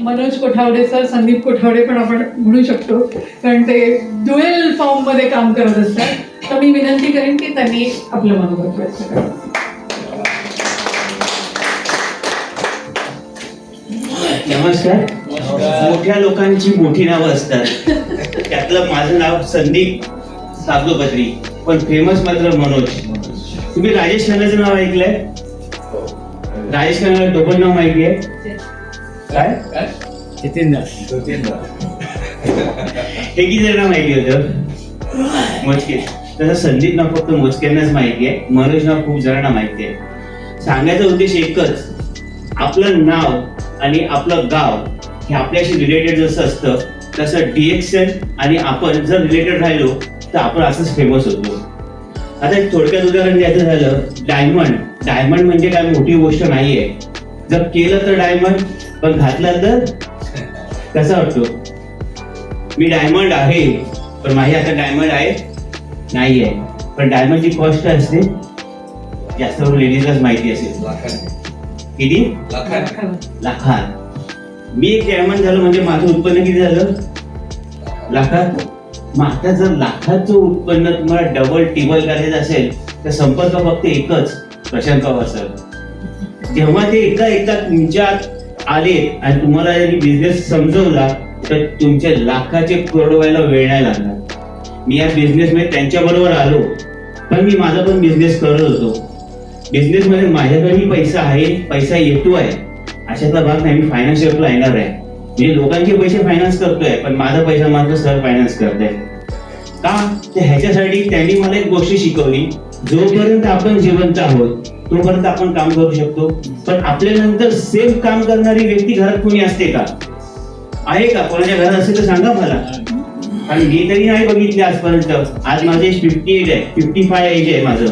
Manoj कोठावडे sir, Sandeep कोठावडे पण आपण म्हणू शकतो, कारण ते ड्युएल फॉर्ममध्ये काम करत असतात. तर मी विनंती करेन की त्यांनी आपलं मनोगत व्यक्त करावं. नमस्कार. मोठ्या लोकांची मोठी नावं असतात, त्यातलं माझं नाव संदीप साबदोपत्री, पण फेमस मात्र मनोज. तुम्ही राजेश खन्नाचं नाव ऐकलंय? राजेश खन्नाला टोपण नाव माहिती आहे काय? जितेंद्र. हे किती जणांना माहिती होतं? मोजके. तसं संदीप नाव फक्त मोजक्यांनाच माहिती आहे, मनोज नाव खूप जणांना माहिती आहे. सांगायचा उद्देश एकच, आपलं नाव आणि आपलं गाव हे आपल्याशी रिलेटेड जसं असतं तसं DXN आणि आपण जर रिलेटेड राहिलो तर आपण असंच फेमस होतो. आता एक थोडक्यात उदाहरण द्यायचं झालं, डायमंड. डायमंड म्हणजे काय मोठी गोष्ट नाहीये. जर केलं तर डायमंड, पण घातलं तर कसा वाटतो? मी डायमंड आहे, पण माझी आता डायमंड आहे नाही आहे. पण डायमंडची कॉस्ट काय असते? जास्त करून लेडीजलाच माहिती असेल. किती? लाखात. मी एक डायमंड झालो म्हणजे माझं उत्पन्न किती झालं? लाखात. मग आता जर लाखाचं उत्पन्न तुम्हाला डबल टिबल करायचं असेल तर संपर्क फक्त एकच, प्रशांत पवार सर. जेव्हा ते एका तुमच्यात आले आणि तुम्हाला बिझनेस समजवला तर तुमचे लाखाचे करोड व्हायला वेळ नाही लागणार. मी या बिझनेस मध्ये त्यांच्या बरोबर आलो, पण मी माझा पण बिझनेस करत होतो. बिझनेस मध्ये माझ्याकडेही पैसा आहे, पैसा येतो आहे, अशातला भाग नाही. मी फायनान्शियरला येणार आहे, म्हणजे लोकांचे पैसे फायनान्स करतोय, पण माझा पैसा मात्र सर फायनान्स करताय. का? तर ह्याच्यासाठी त्यांनी मला एक गोष्ट शिकवली, जोपर्यंत आपण जिवंत आहोत तोपर्यंत आपण काम करू शकतो, पण आपल्यानंतर सेम काम करणारी व्यक्ती घरात कोणी असते का? आहे का? कोणाच्या घरात असेल तर सांगा मला. आणि मी तरी नाही बघितले आजपर्यंत. आज माझं एज 58 आहे, 55 एज आहे माझं.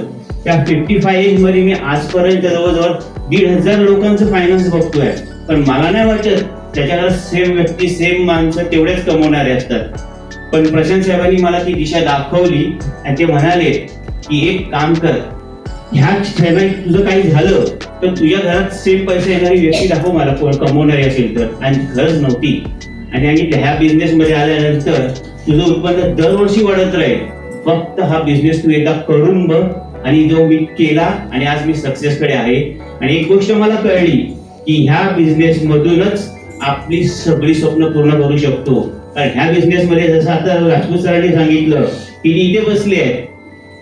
त्या 55 एज मध्ये मी आजपर्यंत जवळजवळ 1,500 लोकांचं फायनान्स बघतोय, पण मला नाही वाटत त्याच्याकडे सेम व्यक्ती, सेम माणसं तेवढेच कमवणारे असतात. पण प्रशांत साहेबांनी मला ती दिशा दाखवली आणि ते म्हणाले की एक काम कर, ह्या क्षणात तुझं काही झालं तर तुझ्या घरात सेम पैसे येणारी व्यक्ती दाखव मला, कमवणारी असेल तर. आणि खरंच नव्हती. आणि ह्या बिझनेस मध्ये आल्यानंतर तुझं उत्पन्न दरवर्षी वाढत राहील. फक्त हा बिझनेस तू एकदा करून बघ. आणि जो मी केला आणि आज मी सक्सेस कडे आहे. आणि एक गोष्ट मला कळली की ह्या बिझनेस मधूनच आपली सगळी स्वप्न पूर्ण करू शकतो. कारण ह्या बिझनेस मध्ये जसं आता राजपूत सरांनी सांगितलं की इथे बसले आहेत,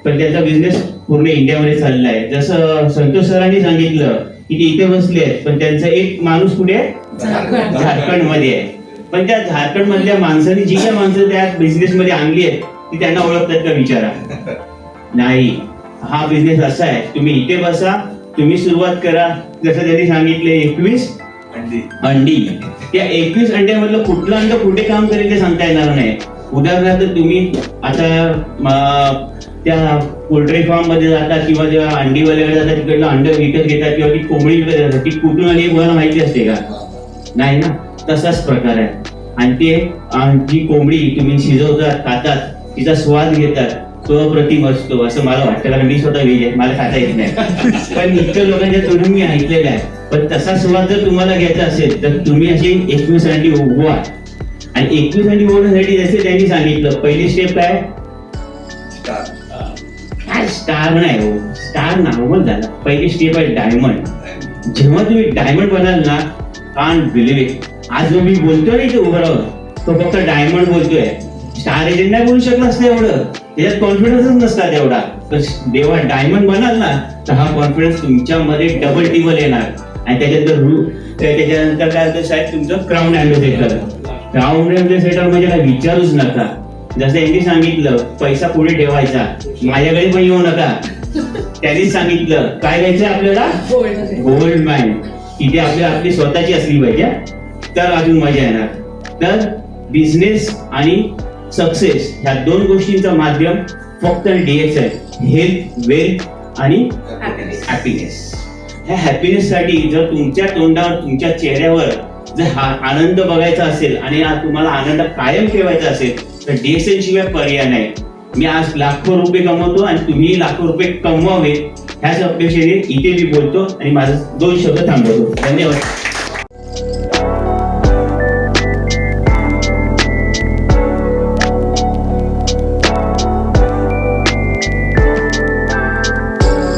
पण त्यांचा बिझनेस पूर्ण इंडियामध्ये चाललाय. जसं संतोष सरांनी सांगितलं की ते इथे बसले आहेत, पण त्यांचा एक माणूस कुठे आहे? झारखंड मध्ये आहे. पण त्या झारखंड मधल्या माणसांनी जी काय माणसं त्या बिझनेस मध्ये आणली आहेत ती त्यांना ओळखतात का? विचारा. नाही. हा बिझनेस असा आहे, तुम्ही इथे बसा, तुम्ही सुरुवात करा. जसं त्यांनी सांगितले 21 अंडी. त्या 21 अंड्यामधलं कुठलं अंड कुठे काम करेल ते सांगता येणार नाही. उदाहरणार्थ तुम्ही आता त्या पोल्ट्री फार्म मध्ये जाता किंवा जेव्हा अंडीवाल्याकडे जातात तिकडलं अंड विकत घेतात किंवा ती कोंबडी विकत घेतात, ती कुठून आली मला माहिती असते का? नाही ना. तसाच प्रकार आहे. आणि ते जी कोंबडी तुम्ही शिजवतात, खातात, तिचा स्वाद घेतात, तो अप्रतिम असतो असं मला वाटतं. कारण मी स्वतः व्हेज आहे, मला खाता येत नाही, पण इतर लोकांच्या तोंडून मी ऐकलेलं आहे. पण तसा स्वाद जर तुम्हाला घ्यायचा असेल तर तुम्ही अशी 21 अंडी उगवा. आणि 21 अंडी उगवण्यासाठी जसे त्यांनी सांगितलं, पहिली स्टेप काय? स्टार नाही हो, स्टार नॉर्मल झाला. पहिली स्टेप आहे डायमंड. जेव्हा तुम्ही डायमंड बनाल ना, कांट बिलीव्ह इट. आज जो मी बोलतोय ना इथे उभं राहून, तो फक्त डायमंड बोलतोय. स्टार एजंट नाही बोलू शकला असतं एवढं, त्याच्यात कॉन्फिडन्सच नसतात एवढा. तर जेव्हा डायमंड बनाल ना तर हा कॉन्फिडन्स तुमच्यामध्ये डबल टिबल येणार. आणि त्याच्यानंतर काय होतं साहेब, तुमचं क्राऊन अँबॅसेडर. क्राऊन अँबॅसेडर म्हणजे काय विचारूच नका. जसं यांनी सांगितलं पैसा पुढे ठेवायचा, माझ्याकडे पण येऊ नका. त्यांनीच सांगितलं काय घ्यायचं आपल्याला? Gold man. तिथे आपली स्वतःची असली पाहिजे, तर अजून मजा येणार. तर बिझनेस आणि सक्सेस ह्या दोन गोष्टींचा माध्यम फक्त DXN, हेल्थ, वेल्थ आणि हॅपीनेस. ह्या हॅपीनेस साठी जर तुमच्या तोंडावर, तुमच्या चेहऱ्यावर जर हा आनंद बघायचा असेल आणि तुम्हाला आनंद कायम ठेवायचा असेल तर DXN शिवाय पर्याय नाही. मी आज लाखो रुपये कमवतो आणि तुम्ही लाखो रुपये कमवावे ह्याच अपेक्षेने इथे मी बोलतो आणि माझं 2 शब्द थांबवतो. धन्यवाद.